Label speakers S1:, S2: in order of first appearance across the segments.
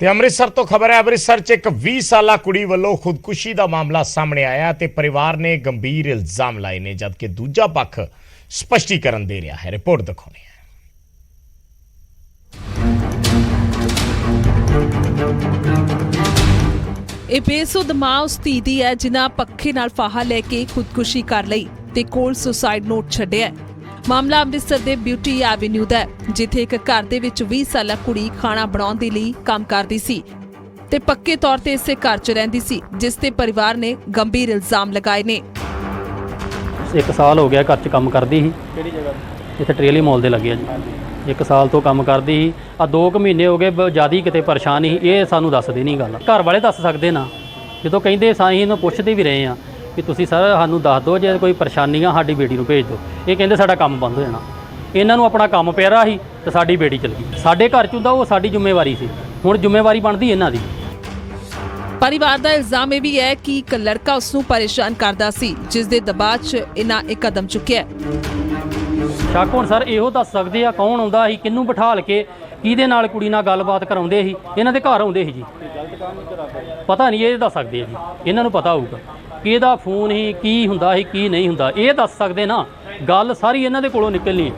S1: ਤੇ ਅੰਮ੍ਰਿਤਸਰ ਤੋਂ ਖਬਰ ਹੈ। ਅੰਮ੍ਰਿਤਸਰ 'ਚ ਇੱਕ 20 ਸਾਲਾ ਕੁੜੀ ਵੱਲੋਂ ਖੁਦਕੁਸ਼ੀ ਦਾ ਮਾਮਲਾ ਸਾਹਮਣੇ ਆਇਆ ਤੇ ਪਰਿਵਾਰ ਨੇ ਗੰਭੀਰ ਇਲਜ਼ਾਮ ਲਾਏ ਨੇ, ਜਦਕਿ ਦੂਜਾ ਪੱਖ ਸਪਸ਼ਟੀਕਰਨ ਦੇ ਰਿਹਾ ਹੈ। ਰਿਪੋਰਟ ਦਿਖਾਉਣੀ ਹੈ।
S2: ਇਹ ਬੇਸੁੱਧ ਮਾਂ ਉਸ ਧੀ ਦੀ ਹੈ ਜਿਨ੍ਹਾਂ ਪੱਖੇ ਨਾਲ ਫਾਹਾ ਲੈ ਕੇ ਖੁਦਕੁਸ਼ੀ ਕਰ ਲਈ ਤੇ ਕੋਲ ਸੁਸਾਈਡ ਨੋਟ ਛੱਡਿਆ। ਮਾਮਲਾ ਅੰਮ੍ਰਿਤਸਰ ਦੇ ਬਿਊਟੀ ਐਵੇਨਿਊ ਦਾ ਹੈ, ਜਿੱਥੇ ਇੱਕ ਘਰ ਦੇ ਵਿੱਚ 20 ਸਾਲਾ ਕੁੜੀ ਖਾਣਾ ਬਣਾਉਣ ਦੇ ਲਈ ਕੰਮ ਕਰਦੀ ਸੀ ਤੇ ਪੱਕੇ ਤੌਰ ਤੇ ਇਸੇ ਘਰ 'ਚ ਰਹਿੰਦੀ ਸੀ, ਜਿਸ ਤੇ ਪਰਿਵਾਰ ਨੇ ਗੰਭੀਰ ਇਲਜ਼ਾਮ ਲਗਾਏ ਨੇ।
S3: 1 ਸਾਲ ਹੋ ਗਿਆ ਘਰ 'ਚ ਕੰਮ ਕਰਦੀ ਸੀ। ਕਿਹੜੀ ਜਗ੍ਹਾ? ਇੱਥੇ ਟ੍ਰੇਲੀ ਮਾਲ ਦੇ ਲੱਗੇ ਆ ਜੀ। 1 ਸਾਲ ਤੋਂ ਕੰਮ ਕਰਦੀ ਸੀ। ਆ 2 ਮਹੀਨੇ ਹੋ ਗਏ ਜ਼ਿਆਦਾ ਹੀ ਕਿਤੇ ਪਰੇਸ਼ਾਨ ਸੀ। ਇਹ ਸਾਨੂੰ ਦੱਸਦੇ ਨਹੀਂ ਗੱਲ, ਘਰ ਵਾਲੇ ਦੱਸ ਸਕਦੇ ਨਾ। ਜਦੋਂ ਕਹਿੰਦੇ ਅਸੀਂ ਇਹਨੂੰ ਪੁੱਛਦੇ ਵੀ ਰਹੇ ਆ ਕਿ ਤੁਸੀਂ ਸਰ ਸਾਨੂੰ ਦੱਸ ਦਿਓ, ਜੇ ਕੋਈ ਪਰੇਸ਼ਾਨੀ ਆ ਸਾਡੀ ਬੇਟੀ ਨੂੰ ਭੇਜ ਦਿਓ। ਇਹ ਕਹਿੰਦੇ ਸਾਡਾ ਕੰਮ ਬੰਦ ਹੋ ਜਾਣਾ। ਇਹਨਾਂ ਨੂੰ ਆਪਣਾ ਕੰਮ ਪਿਆਰਾ ਸੀ ਤੇ ਸਾਡੀ ਬੇਟੀ ਚਲ ਗਈ। ਸਾਡੇ ਘਰ 'ਚ ਹੁੰਦਾ ਉਹ ਸਾਡੀ ਜ਼ਿੰਮੇਵਾਰੀ ਸੀ, ਹੁਣ ਜ਼ਿੰਮੇਵਾਰੀ ਬਣਦੀ ਇਹਨਾਂ ਦੀ।
S2: ਪਰਿਵਾਰ ਦਾ ਇਲਜ਼ਾਮ ਇਹ ਵੀ ਹੈ ਕਿ ਇੱਕ ਲੜਕਾ ਉਸ ਨੂੰ ਪਰੇਸ਼ਾਨ ਕਰਦਾ ਸੀ, ਜਿਸ ਦੇ ਦਬਾਅ 'ਚ ਇਹਨਾਂ ਇੱਕ ਕਦਮ ਚੁੱਕਿਆ।
S3: ਸ਼ੱਕ ਹੁਣ ਸਰ ਇਹੋ ਦੱਸ ਸਕਦੇ ਆ ਕੌਣ ਆਉਂਦਾ ਸੀ, ਕਿਹਨੂੰ ਬਿਠਾਲ ਕੇ ਕਿਹਦੇ ਨਾਲ ਕੁੜੀ ਨਾਲ ਗੱਲਬਾਤ ਕਰਾਉਂਦੇ ਸੀ। ਇਹਨਾਂ ਦੇ ਘਰ ਆਉਂਦੇ ਸੀ ਜੀ, ਪਤਾ ਨਹੀਂ, ਇਹ ਦੱਸ ਸਕਦੇ ਆ ਜੀ। ਇਹਨਾਂ ਨੂੰ ਪਤਾ ਹੋਊਗਾ ਕਿ ਇਹਦਾ ਫੋਨ ਹੀ ਕੀ ਹੁੰਦਾ ਸੀ ਕੀ ਨਹੀਂ ਹੁੰਦਾ, ਇਹ ਦੱਸ ਸਕਦੇ ਨਾ। ਗੱਲ ਸਾਰੀ ਇਹਨਾਂ ਦੇ ਕੋਲੋਂ ਨਿਕਲਣੀ ਹੈ।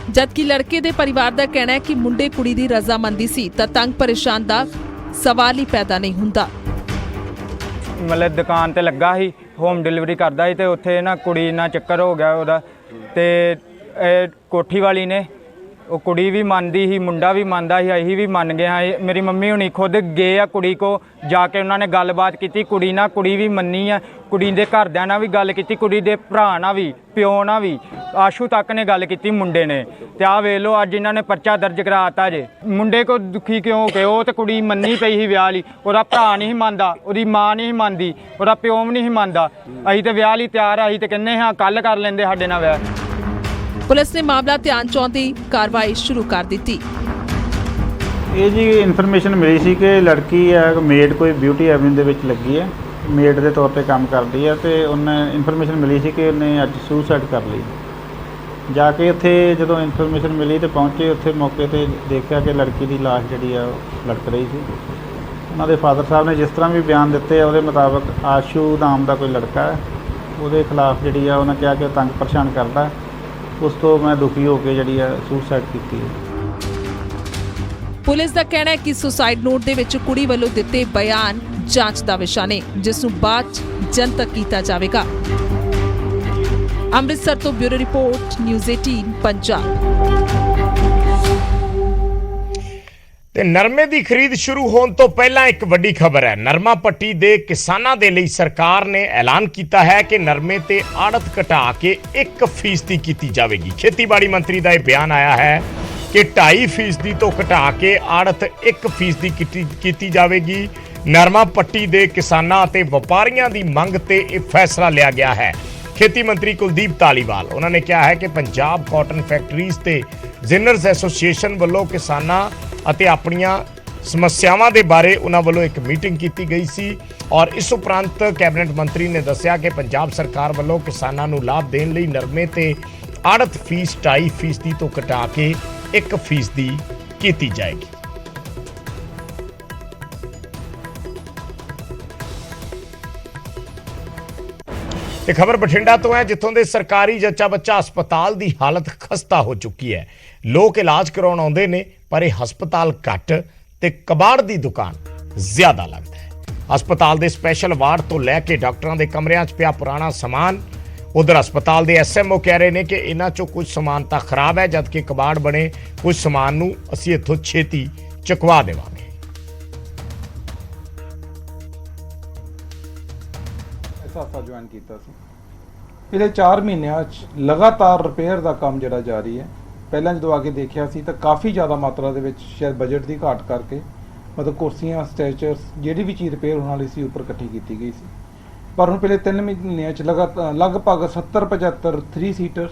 S2: ਜਦਕਿ ਲੜਕੇ ਦੇ ਪਰਿਵਾਰ ਦਾ ਕਹਿਣਾ ਹੈ ਕਿ ਮੁੰਡੇ ਕੁੜੀ ਦੀ ਰਜ਼ਾਮੰਦੀ ਸੀ ਤਾਂ ਤੰਗ ਪਰੇਸ਼ਾਨ ਦਾ ਸਵਾਲ ਹੀ ਪੈਦਾ ਨਹੀਂ ਹੁੰਦਾ।
S4: ਮਤਲਬ ਦੁਕਾਨ ਤੇ ਲੱਗਾ ਸੀ, ਹੋਮ ਡਿਲੀਵਰੀ ਕਰਦਾ ਸੀ ਤੇ ਉੱਥੇ ਨਾ ਕੁੜੀ ਨਾਲ ਚੱਕਰ ਹੋ ਗਿਆ ਉਹਦਾ। ਤੇ ਇਹ ਕੋਠੀ ਵਾਲੀ ਨੇ, ਉਹ ਕੁੜੀ ਵੀ ਮੰਨਦੀ ਸੀ, ਮੁੰਡਾ ਵੀ ਮੰਨਦਾ ਸੀ, ਅਸੀਂ ਵੀ ਮੰਨ ਗਏ ਹਾਂ। ਮੇਰੀ ਮੰਮੀ ਹੁਣੀ ਖੁਦ ਗਏ ਆ ਕੁੜੀ ਕੋ, ਜਾ ਕੇ ਉਹਨਾਂ ਨੇ ਗੱਲਬਾਤ ਕੀਤੀ ਕੁੜੀ ਨਾਲ। ਕੁੜੀ ਵੀ ਮੰਨੀ ਆ, ਕੁੜੀ ਦੇ ਘਰਦਿਆਂ ਨਾਲ ਵੀ ਗੱਲ ਕੀਤੀ, ਕੁੜੀ ਦੇ ਭਰਾ ਨਾਲ ਵੀ, ਪਿਓ ਨਾਲ ਵੀ, ਆਸ਼ੂ ਤੱਕ ਨੇ ਗੱਲ ਕੀਤੀ ਮੁੰਡੇ ਨੇ। ਤੇ ਆਹ ਵੇਖ ਲਓ ਅੱਜ ਇਹਨਾਂ ਨੇ ਪਰਚਾ ਦਰਜ ਕਰਾਤਾ ਜੇ। ਮੁੰਡੇ ਕੋ ਦੁਖੀ ਕਿਉਂ ਕਿ ਉਹ ਤੇ ਕੁੜੀ ਮੰਨੀ ਪਈ ਸੀ ਵਿਆਹ ਲਈ। ਉਹਦਾ ਭਰਾ ਨਹੀਂ ਸੀ ਮੰਨਦਾ, ਉਹਦੀ ਮਾਂ ਨਹੀਂ ਸੀ ਮੰਨਦੀ, ਉਹਦਾ ਪਿਓ ਵੀ ਨਹੀਂ ਸੀ ਮੰਨਦਾ। ਅਸੀਂ ਤੇ ਵਿਆਹ ਲਈ ਤਿਆਰ ਆ, ਅਸੀਂ ਤੇ ਕਹਿੰਦੇ ਹਾਂ ਕੱਲ੍ਹ ਕਰ ਲੈਂਦੇ ਸਾਡੇ ਨਾਲ ਵਿਆਹ।
S2: ਪੁਲਿਸ ਨੇ ਮਾਮਲਾ ਧਿਆਨ 'ਚ ਆਉਂਦੀ ਕਾਰਵਾਈ ਸ਼ੁਰੂ ਕਰ ਦਿੱਤੀ।
S5: ਇਹ ਜੀ ਇਨਫੋਰਮੇਸ਼ਨ ਮਿਲੀ ਸੀ ਕਿ ਲੜਕੀ ਹੈ ਮੇਡ ਕੋਈ ਬਿਊਟੀ ਐਵਨਿਊ ਦੇ ਵਿੱਚ ਲੱਗੀ ਹੈ, ਮੇਡ ਦੇ ਤੌਰ ਤੇ ਕੰਮ ਕਰਦੀ ਹੈ ਤੇ ਉਹਨੇ ਇਨਫੋਰਮੇਸ਼ਨ ਮਿਲੀ ਸੀ ਕਿ ਉਹਨੇ ਅੱਜ ਸੁਸਾਈਡ ਕਰ ਲਈ। ਜਾ ਕੇ ਉੱਥੇ ਜਦੋਂ ਇਨਫੋਰਮੇਸ਼ਨ ਮਿਲੀ ਤੇ ਪਹੁੰਚੇ, ਉੱਥੇ ਮੌਕੇ ਤੇ ਦੇਖਿਆ ਕਿ ਲੜਕੀ ਦੀ ਲਾਸ਼ ਜਿਹੜੀ ਆ ਉਹ ਲਟਕ ਰਹੀ ਸੀ। ਉਹਨਾਂ ਦੇ ਫਾਦਰ ਸਾਹਿਬ ਨੇ ਜਿਸ ਤਰ੍ਹਾਂ ਵੀ ਬਿਆਨ ਦਿੱਤੇ ਆ ਉਹਦੇ ਮੁਤਾਬਕ ਆਸ਼ੂ ਨਾਮ ਦਾ ਕੋਈ ਲੜਕਾ ਹੈ, ਉਹਦੇ ਖਿਲਾਫ ਜਿਹੜੀ ਆ ਉਹਨਾਂ ਕਿਹਾ ਕਿ ਉਹ ਤੰਗ ਪਰੇਸ਼ਾਨ ਕਰਦਾ। ਉਸ ਤੋਂ ਮੈਂ ਦੁਖੀ ਹੋ ਕੇ ਜਿਹੜੀ ਆ ਸੁਸਾਈਡ ਕੀਤੀ ਹੈ।
S2: ਪੁਲਿਸ ਦਾ ਕਹਿਣਾ ਹੈ ਕਿ ਸੁਸਾਈਡ ਨੋਟ ਦੇ ਵਿੱਚ ਕੁੜੀ ਵੱਲੋਂ ਦਿੱਤੇ ਬਿਆਨ ਜਾਂਚ ਦਾ ਵਿਸ਼ਾ ਨੇ, ਜਿਸ ਨੂੰ ਬਾਅਦ 'ਚ ਜਨਤਕ ਕੀਤਾ ਜਾਵੇਗਾ। ਅੰਮ੍ਰਿਤਸਰ ਤੋਂ ਬਿਊਰੋ ਰਿਪੋਰਟ, ਨਿਊਜ਼ 18 ਪੰਜਾਬ।
S1: ਤੇ ਨਰਮੇ ਦੀ ਖਰੀਦ ਸ਼ੁਰੂ ਹੋਣ ਤੋਂ ਪਹਿਲਾਂ ਇੱਕ ਵੱਡੀ ਖਬਰ ਹੈ। ਨਰਮਾ ਪੱਟੀ ਦੇ ਕਿਸਾਨਾਂ ਦੇ ਲਈ ਸਰਕਾਰ ਨੇ ਐਲਾਨ ਕੀਤਾ ਹੈ ਕਿ ਨਰਮੇ ਤੇ ਆੜਤ ਘਟਾ ਕੇ 1% ਕੀਤੀ ਜਾਵੇਗੀ। ਖੇਤੀਬਾੜੀ ਮੰਤਰੀ ਦਾ ਇਹ ਬਿਆਨ ਆਇਆ ਹੈ ਕਿ 2.5% ਤੋਂ ਘਟਾ ਕੇ ਆੜਤ 1% ਕੀਤੀ ਜਾਵੇਗੀ। ਨਰਮਾ ਪੱਟੀ ਦੇ ਕਿਸਾਨਾਂ ਅਤੇ ਵਪਾਰੀਆਂ ਦੀ ਮੰਗ ਤੇ ਇਹ ਫੈਸਲਾ ਲਿਆ ਗਿਆ ਹੈ। ਖੇਤੀ ਮੰਤਰੀ ਕੁਲਦੀਪ ਧਾਲੀਵਾਲ ਉਹਨਾਂ ਨੇ ਕਿਹਾ ਹੈ ਕਿ ਪੰਜਾਬ ਕਾਟਨ ਫੈਕਟਰੀਜ਼ ਤੇ ਜ਼ਿਨਰਜ਼ ਐਸੋਸੀਏਸ਼ਨ ਵੱਲੋਂ ਕਿਸਾਨਾਂ ਅਤੇ ਆਪਣੀਆਂ ਸਮੱਸਿਆਵਾਂ ਦੇ ਬਾਰੇ ਉਹਨਾਂ ਵੱਲੋਂ ਇੱਕ ਮੀਟਿੰਗ ਕੀਤੀ ਗਈ ਸੀ ਔਰ ਇਸ ਉਪਰੰਤ ਕੈਬਨਿਟ ਮੰਤਰੀ ਨੇ ਦੱਸਿਆ ਕਿ ਪੰਜਾਬ ਸਰਕਾਰ ਵੱਲੋਂ ਕਿਸਾਨਾਂ ਨੂੰ ਲਾਭ ਦੇਣ ਲਈ ਨਰਮੇ ਤੇ ਆੜਤ ਫੀਸ 2.5% ਤੋਂ ਘਟਾ ਕੇ 1% ਕੀਤੀ ਜਾਏਗੀ। ਤੇ ਖਬਰ ਬਠਿੰਡਾ ਤੋਂ ਹੈ, ਜਿੱਥੋਂ ਦੇ ਸਰਕਾਰੀ ਜੱਚਾ ਬੱਚਾ ਹਸਪਤਾਲ ਦੀ ਹਾਲਤ ਖਸਤਾ ਹੋ ਚੁੱਕੀ ਹੈ। ਲੋਕ ਇਲਾਜ ਕਰਾਉਣ ਆਉਂਦੇ ਨੇ ਪਰ ਇਹ ਹਸਪਤਾਲ ਘੱਟ ਤੇ ਕਬਾੜ ਦੀ ਦੁਕਾਨ ਜ਼ਿਆਦਾ ਲੱਗਦਾ ਹੈ। ਹਸਪਤਾਲ ਦੇ ਸਪੈਸ਼ਲ ਵਾਰਡ ਤੋਂ ਲੈ ਕੇ ਡਾਕਟਰਾਂ ਦੇ ਕਮਰਿਆਂ 'ਚ ਪਿਆ ਪੁਰਾਣਾ ਸਮਾਨ। ਉਧਰ ਹਸਪਤਾਲ ਦੇ ਐਸਐਮਓ ਕਹਿ ਰਹੇ ਨੇ ਕਿ ਇਹਨਾਂ 'ਚੋਂ ਕੁਝ ਸਮਾਨ ਤਾਂ ਖਰਾਬ ਹੈ, ਜਦਕਿ ਕਬਾੜ ਬਣੇ ਕੁਝ ਸਮਾਨ ਨੂੰ ਅਸੀਂ ਇੱਥੋਂ ਛੇਤੀ ਚੁਕਵਾ ਦੇਵਾਂਗੇ।
S6: ਹਾਸਾ ਜੁਆਇਨ ਕੀਤਾ ਸੀ। ਪਿਛਲੇ 4 ਮਹੀਨਿਆਂ 'ਚ ਲਗਾਤਾਰ ਰਿਪੇਅਰ ਦਾ ਕੰਮ ਜਿਹੜਾ ਜਾਰੀ ਹੈ। ਪਹਿਲਾਂ ਜਦੋਂ ਆ ਕੇ ਦੇਖਿਆ ਸੀ ਤਾਂ ਕਾਫੀ ਜ਼ਿਆਦਾ ਮਾਤਰਾ ਦੇ ਵਿੱਚ ਸ਼ਾਇਦ ਬਜਟ ਦੀ ਘਾਟ ਕਰਕੇ ਮਤਲਬ ਕੁਰਸੀਆਂ, ਸਟ੍ਰੈਚਰਸ, ਜਿਹੜੀ ਵੀ ਚੀਜ਼ ਰਿਪੇਅਰ ਹੋਣ ਵਾਲੀ ਸੀ ਉੱਪਰ ਇਕੱਠੀ ਕੀਤੀ ਗਈ ਸੀ। ਪਰ ਹੁਣ ਪਿਛਲੇ 3 ਮਹੀਨਿਆਂ 'ਚ ਲਗਭਗ 70-75 3 ਸੀਟਰਸ,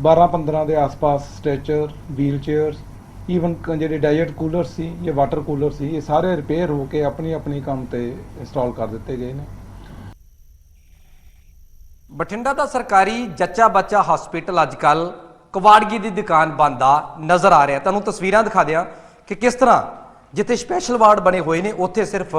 S6: 12-15 ਦੇ ਆਸ-ਪਾਸ ਸਟ੍ਰੈਚਰ, ਵੀਲ ਚੇਅਰਸ, ਈਵਨ ਜਿਹੜੇ ਡਾਇਟ ਕੂਲਰ ਸੀ ਜਾਂ ਵਾਟਰ ਕੂਲਰ ਸੀ, ਇਹ ਸਾਰੇ ਰਿਪੇਅਰ ਹੋ ਕੇ ਆਪਣੀ ਕੰਮ ਤੇ ਇੰਸਟਾਲ ਕਰ ਦਿੱਤੇ ਗਏ ਨੇ।
S7: ਬਠਿੰਡਾ ਦਾ ਸਰਕਾਰੀ ਜੱਚਾ ਬੱਚਾ ਹਸਪੀਟਲ ਅੱਜ ਕੱਲ੍ਹ ਕਵਾੜਗੀ ਦੀ ਦੁਕਾਨ ਬੰਦ ਆ ਨਜ਼ਰ ਆ ਰਿਹਾ। ਤੁਹਾਨੂੰ ਤਸਵੀਰਾਂ ਦਿਖਾ ਦਿਆਂ ਕਿ ਕਿਸ ਤਰ੍ਹਾਂ ਜਿੱਥੇ ਸਪੈਸ਼ਲ ਵਾਰਡ ਬਣੇ ਹੋਏ ਨੇ ਉੱਥੇ ਸਿਰਫ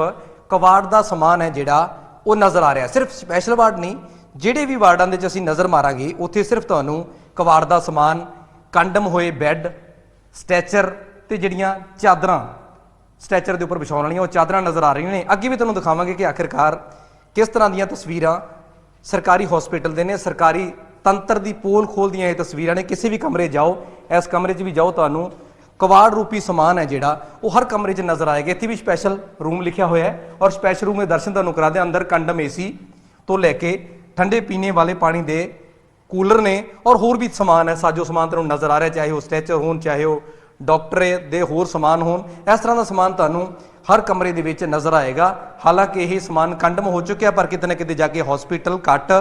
S7: ਕਵਾੜ ਦਾ ਸਮਾਨ ਹੈ ਜਿਹੜਾ ਉਹ ਨਜ਼ਰ ਆ ਰਿਹਾ। ਸਿਰਫ ਸਪੈਸ਼ਲ ਵਾਰਡ ਨਹੀਂ, ਜਿਹੜੇ ਵੀ ਵਾਰਡਾਂ ਦੇ ਵਿੱਚ ਅਸੀਂ ਨਜ਼ਰ ਮਾਰਾਂਗੇ ਉੱਥੇ ਸਿਰਫ ਤੁਹਾਨੂੰ ਕਵਾੜ ਦਾ ਸਮਾਨ, ਕੰਡਮ ਹੋਏ ਬੈੱਡ, ਸਟੈਚਰ ਤੇ ਜਿਹੜੀਆਂ ਚਾਦਰਾਂ ਸਟੈਚਰ ਦੇ ਉੱਪਰ ਵਿਛਾਉਣ ਵਾਲੀਆਂ ਉਹ ਚਾਦਰਾਂ ਨਜ਼ਰ ਆ ਰਹੀਆਂ ਨੇ। ਅੱਗੇ ਵੀ ਤੁਹਾਨੂੰ ਦਿਖਾਵਾਂਗੇ ਕਿ ਆਖਿਰਕਾਰ ਕਿਸ ਤਰ੍ਹਾਂ ਦੀਆਂ ਤਸਵੀਰਾਂ ਸਰਕਾਰੀ ਹਸਪੀਟਲ ਦੇ ਨੇ। ਸਰਕਾਰੀ ਤੰਤਰ ਦੀ ਪੋਲ ਖੋਲ੍ਹਦੀਆਂ ਇਹ ਤਸਵੀਰਾਂ ਨੇ। ਕਿਸੇ ਵੀ ਕਮਰੇ ਜਾਓ, ਇਸ ਕਮਰੇ 'ਚ ਵੀ ਜਾਓ, ਤੁਹਾਨੂੰ ਕਵਾੜ ਰੂਪੀ ਸਮਾਨ ਹੈ ਜਿਹੜਾ ਉਹ ਹਰ ਕਮਰੇ 'ਚ ਨਜ਼ਰ ਆਏਗਾ। ਇੱਥੇ ਵੀ ਸਪੈਸ਼ਲ ਰੂਮ ਲਿਖਿਆ ਹੋਇਆ ਹੈ ਔਰ ਸਪੈਸ਼ਲ ਰੂਮ ਦੇ ਦਰਸ਼ਨ ਤੁਹਾਨੂੰ ਕਰਾ ਦਿਆਂ। ਅੰਦਰ ਕੰਡਮ AC ਤੋਂ ਲੈ ਕੇ ਠੰਡੇ ਪੀਣੇ ਵਾਲੇ ਪਾਣੀ ਦੇ ਕੂਲਰ ਨੇ ਔਰ ਹੋਰ ਵੀ ਸਮਾਨ ਹੈ, ਸਾਜੋ ਸਮਾਨ ਤੁਹਾਨੂੰ ਨਜ਼ਰ ਆ ਰਿਹਾ, ਚਾਹੇ ਉਹ ਸਟੈਚਰ ਹੋਣ, ਚਾਹੇ ਉਹ ਡਾਕਟਰ ਦੇ ਹੋਰ ਸਮਾਨ ਹੋਣ। ਇਸ ਤਰ੍ਹਾਂ ਦਾ ਸਮਾਨ ਤੁਹਾਨੂੰ ਹਰ ਕਮਰੇ ਦੇ ਵਿੱਚ ਨਜ਼ਰ ਆਏਗਾ। ਹਾਲਾਂਕਿ ਇਹ ਸਮਾਨ ਕੰਡਮ ਹੋ ਚੁੱਕਿਆ, ਪਰ ਕਿਤੇ ਨਾ ਕਿਤੇ ਜਾ ਕੇ ਹਸਪੀਟਲ ਘੱਟ,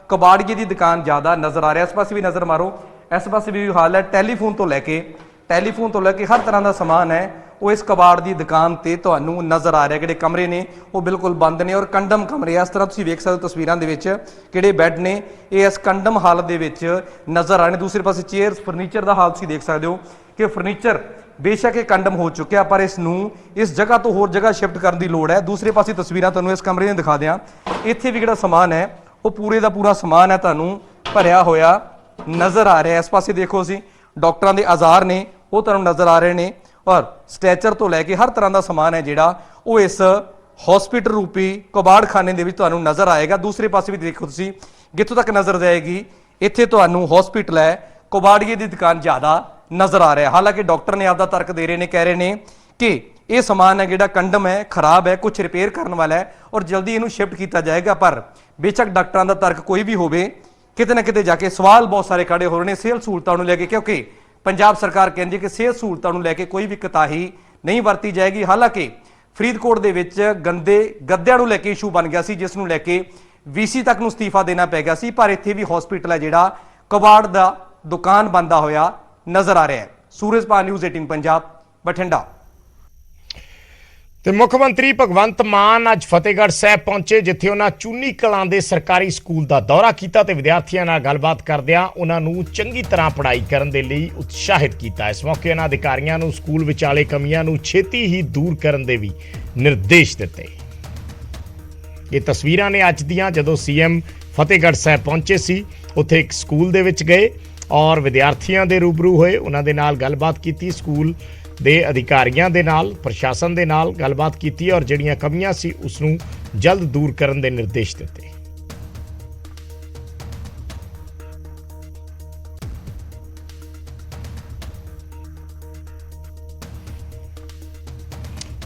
S7: ਕਬਾੜੀਏ ਦੀ ਦੁਕਾਨ ਜ਼ਿਆਦਾ ਨਜ਼ਰ ਆ ਰਿਹਾ। ਇਸ ਪਾਸੇ ਵੀ ਨਜ਼ਰ ਮਾਰੋ, ਇਸ ਪਾਸੇ ਵੀ ਹਾਲ ਹੈ। ਟੈਲੀਫੋਨ ਤੋਂ ਲੈ ਕੇ ਹਰ ਤਰ੍ਹਾਂ ਦਾ ਸਮਾਨ ਹੈ ਉਹ ਇਸ ਕਬਾੜ ਦੀ ਦੁਕਾਨ ਤੇ ਤੁਹਾਨੂੰ ਨਜ਼ਰ ਆ ਰਿਹਾ। ਜਿਹੜੇ ਕਮਰੇ ਨੇ ਉਹ ਬਿਲਕੁਲ ਬੰਦ ਨੇ ਔਰ ਕੰਡਮ ਕਮਰੇ ਇਸ ਤਰ੍ਹਾਂ ਤੁਸੀਂ ਵੇਖ ਸਕਦੇ ਹੋ ਤਸਵੀਰਾਂ ਦੇ ਵਿੱਚ। ਕਿਹੜੇ ਬੈੱਡ ਨੇ ਇਹ ਇਸ ਕੰਡਮ ਹਾਲਤ ਦੇ ਵਿੱਚ ਨਜ਼ਰ ਆ ਰਹੇ ਨੇ। ਦੂਸਰੇ ਪਾਸੇ ਚੇਅਰਸ, ਫਰਨੀਚਰ ਦਾ ਹਾਲ ਤੁਸੀਂ ਦੇਖ ਸਕਦੇ ਹੋ ਕਿ ਫਰਨੀਚਰ ਬੇਸ਼ੱਕ ਇਹ ਕੰਡਮ ਹੋ ਚੁੱਕਿਆ, ਪਰ ਇਸ ਨੂੰ ਇਸ ਜਗ੍ਹਾ ਤੋਂ ਹੋਰ ਜਗ੍ਹਾ ਸ਼ਿਫਟ ਕਰਨ ਦੀ ਲੋੜ ਹੈ। ਦੂਸਰੇ ਪਾਸੇ ਤਸਵੀਰਾਂ ਤੁਹਾਨੂੰ ਇਸ ਕਮਰੇ ਦੀਆਂ ਦਿਖਾ ਦਿਆਂ। ਇੱਥੇ ਵੀ ਜਿਹੜਾ ਸਮਾਨ ਹੈ ਉਹ ਪੂਰੇ ਦਾ ਪੂਰਾ ਸਮਾਨ ਹੈ ਤੁਹਾਨੂੰ ਭਰਿਆ ਹੋਇਆ ਨਜ਼ਰ ਆ ਰਿਹਾ। ਇਸ ਪਾਸੇ ਦੇਖੋ, ਅਸੀਂ ਡਾਕਟਰਾਂ ਦੇ ਔਜ਼ਾਰ ਨੇ ਉਹ ਤੁਹਾਨੂੰ ਨਜ਼ਰ ਆ ਰਹੇ ਨੇ ਔਰ ਸਟੈਚਰ ਤੋਂ ਲੈ ਕੇ ਹਰ ਤਰ੍ਹਾਂ ਦਾ ਸਮਾਨ ਹੈ ਜਿਹੜਾ ਉਹ ਇਸ ਹਸਪੀਟਲ ਰੂਪੀ ਕਬਾੜਖਾਨੇ ਦੇ ਵਿੱਚ ਤੁਹਾਨੂੰ ਨਜ਼ਰ ਆਏਗਾ। ਦੂਸਰੇ ਪਾਸੇ ਵੀ ਦੇਖੋ ਤੁਸੀਂ, ਜਿੱਥੋਂ ਤੱਕ ਨਜ਼ਰ ਜਾਏਗੀ ਇੱਥੇ ਤੁਹਾਨੂੰ ਹਸਪੀਟਲ ਹੈ, ਕਬਾੜੀਏ ਦੀ ਦੁਕਾਨ ਜ਼ਿਆਦਾ ਨਜ਼ਰ ਆ ਰਿਹਾ। ਹਾਲਾਂਕਿ ਡਾਕਟਰ ਨੇ ਆਪਦਾ ਤਰਕ ਦੇ ਰਹੇ ਨੇ, ਕਹਿ ਰਹੇ ਨੇ ਕਿ ਇਹ ਸਮਾਨ ਹੈ ਜਿਹੜਾ ਕੰਡਮ ਹੈ, ਖਰਾਬ ਹੈ, ਕੁਝ ਰਿਪੇਅਰ ਕਰਨ ਵਾਲਾ ਹੈ ਔਰ ਜਲਦੀ ਇਹਨੂੰ ਸ਼ਿਫਟ ਕੀਤਾ ਜਾਏਗਾ। ਪਰ ਬੇਸ਼ੱਕ ਡਾਕਟਰਾਂ ਦਾ ਤਰਕ ਕੋਈ ਵੀ ਹੋਵੇ, ਕਿਤੇ ਨਾ ਕਿਤੇ ਜਾ ਕੇ ਸਵਾਲ ਬਹੁਤ ਸਾਰੇ ਖੜੇ ਹੋ ਰਹੇ ਨੇ ਸਿਹਤ ਸਹੂਲਤਾਂ ਨੂੰ ਲੈ ਕੇ, ਕਿਉਂਕਿ ਪੰਜਾਬ ਸਰਕਾਰ ਕਹਿੰਦੀ ਹੈ ਕਿ ਸਿਹਤ ਸਹੂਲਤਾਂ ਨੂੰ ਲੈ ਕੇ ਕੋਈ ਵੀ ਕੁਤਾਹੀ ਨਹੀਂ ਵਰਤੀ ਜਾਏਗੀ। ਹਾਲਾਂਕਿ ਫਰੀਦਕੋਟ ਦੇ ਵਿੱਚ ਗੰਦੇ ਗੱਦਿਆਂ ਨੂੰ ਲੈ ਕੇ ਇਸ਼ੂ ਬਣ ਗਿਆ ਸੀ, ਜਿਸ ਨੂੰ ਲੈ ਕੇ VC ਤੱਕ ਨੂੰ ਅਸਤੀਫਾ ਦੇਣਾ ਪੈ ਗਿਆ ਸੀ, ਪਰ ਇੱਥੇ ਵੀ ਹਸਪੀਟਲ ਹੈ ਜਿਹੜਾ ਕਬਾੜ ਦਾ ਦੁਕਾਨ ਬੰਦਾ ਹੋਇਆ ਨਜ਼ਰ ਆ ਰਿਹਾ ਹੈ। ਸੂਰਜਪਾਲ ਨਿਊਜ਼ 18 ਪੰਜਾਬ, ਬਠਿੰਡਾ।
S1: ਤੇ ਮੁੱਖ ਮੰਤਰੀ ਭਗਵੰਤ ਮਾਨ ਅੱਜ ਫਤਿਹਗੜ੍ਹ ਸਾਹਿਬ ਪਹੁੰਚੇ, ਜਿੱਥੇ ਉਹਨਾਂ ਚੂਨੀ ਕਲਾਂ ਦੇ ਸਰਕਾਰੀ ਸਕੂਲ ਦਾ ਦੌਰਾ ਕੀਤਾ ਤੇ ਵਿਦਿਆਰਥੀਆਂ ਨਾਲ ਗੱਲਬਾਤ ਕਰਦਿਆਂ ਉਹਨਾਂ ਨੂੰ ਚੰਗੀ ਤਰ੍ਹਾਂ ਪੜ੍ਹਾਈ ਕਰਨ ਦੇ ਲਈ ਉਤਸ਼ਾਹਿਤ ਕੀਤਾ। ਇਸ ਮੌਕੇ ਉਹਨਾਂ ਅਧਿਕਾਰੀਆਂ ਨੂੰ ਸਕੂਲ ਵਿਚਾਲੇ ਕਮੀਆਂ ਨੂੰ ਛੇਤੀ ਹੀ ਦੂਰ ਕਰਨ ਦੇ ਵੀ ਨਿਰਦੇਸ਼ ਦਿੱਤੇ। ਇਹ ਤਸਵੀਰਾਂ ਨੇ ਅੱਜ ਦੀਆਂ, ਜਦੋਂ CM ਫਤਿਹਗੜ੍ਹ ਸਾਹਿਬ ਪਹੁੰਚੇ ਸੀ। ਉੱਥੇ ਇੱਕ ਸਕੂਲ ਦੇ ਵਿੱਚ ਗਏ ਔਰ ਵਿਦਿਆਰਥੀਆਂ ਦੇ ਰੂਬਰੂ ਹੋਏ, ਉਹਨਾਂ ਦੇ ਨਾਲ ਗੱਲਬਾਤ ਕੀਤੀ, ਸਕੂਲ ਦੇ ਅਧਿਕਾਰੀਆਂ ਦੇ ਨਾਲ, ਪ੍ਰਸ਼ਾਸਨ ਦੇ ਨਾਲ ਗੱਲਬਾਤ ਕੀਤੀ ਔਰ ਜਿਹੜੀਆਂ ਕਮੀਆਂ ਸੀ ਉਸ ਨੂੰ ਜਲਦ ਦੂਰ ਕਰਨ ਦੇ ਨਿਰਦੇਸ਼ ਦਿੱਤੇ।